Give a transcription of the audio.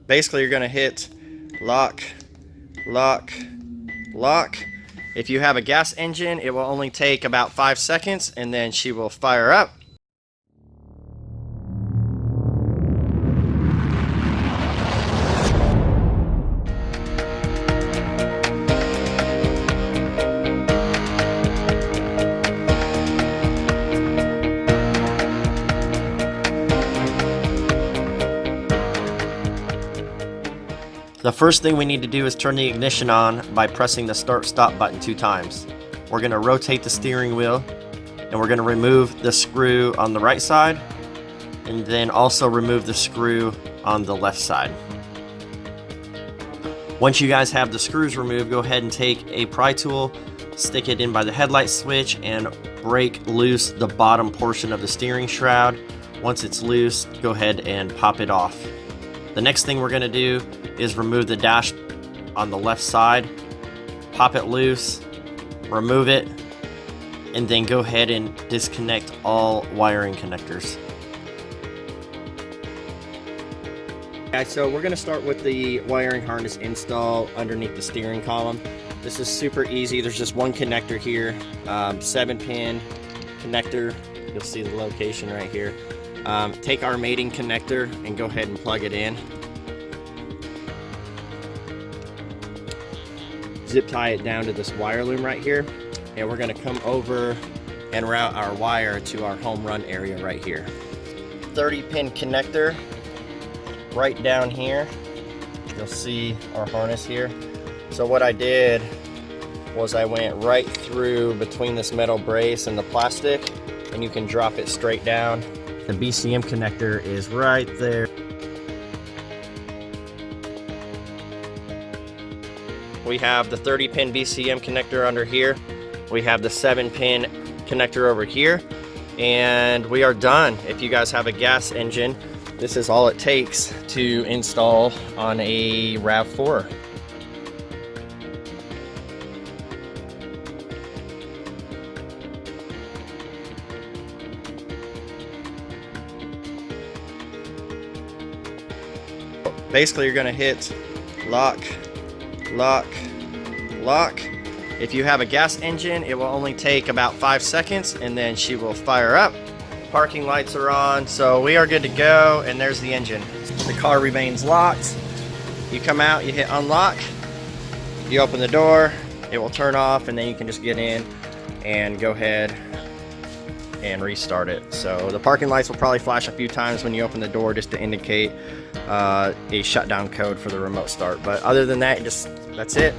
Basically, you're going to hit lock, lock, lock. If you have a gas engine, it will only take about 5 seconds, and then she will fire up. The first thing we need to do is turn the ignition on by pressing the start-stop button 2 times. We're going to rotate the steering wheel, and we're going to remove the screw on the right side, and then also remove the screw on the left side. Once you guys have the screws removed, go ahead and take a pry tool, stick it in by the headlight switch, and break loose the bottom portion of the steering shroud. Once it's loose, go ahead and pop it off. The next thing we're going to do is remove the dash on the left side, pop it loose, remove it, and then go ahead and disconnect all wiring connectors. Okay, so we're going to start with the wiring harness install underneath the steering column. This is super easy. There's just one connector here, 7-pin connector. You'll see the location right here. Take our mating connector and go ahead and plug it in. Zip tie it down to this wire loom right here, and we're going to come over and route our wire to our home run area right here. 30-pin connector right down here. You'll see our harness here. So what I did was I went right through between this metal brace and the plastic, and you can drop it straight down. The BCM connector is right there. We have the 30-pin BCM connector under here. We have the 7-pin connector over here, and we are done. If you guys have a gas engine, this is all it takes to install on a Rav4. Basically, you're going to hit lock, lock, lock. If you have a gas engine, it will only take about 5 seconds, and then she will fire up. Parking lights are on, so we are good to go, and there's the engine. The car remains locked. You come out, you hit unlock, you open the door, it will turn off, and then you can just get in and go ahead and restart it. So the parking lights will probably flash a few times when you open the door just to indicate a shutdown code for the remote start. But other than that, that's it.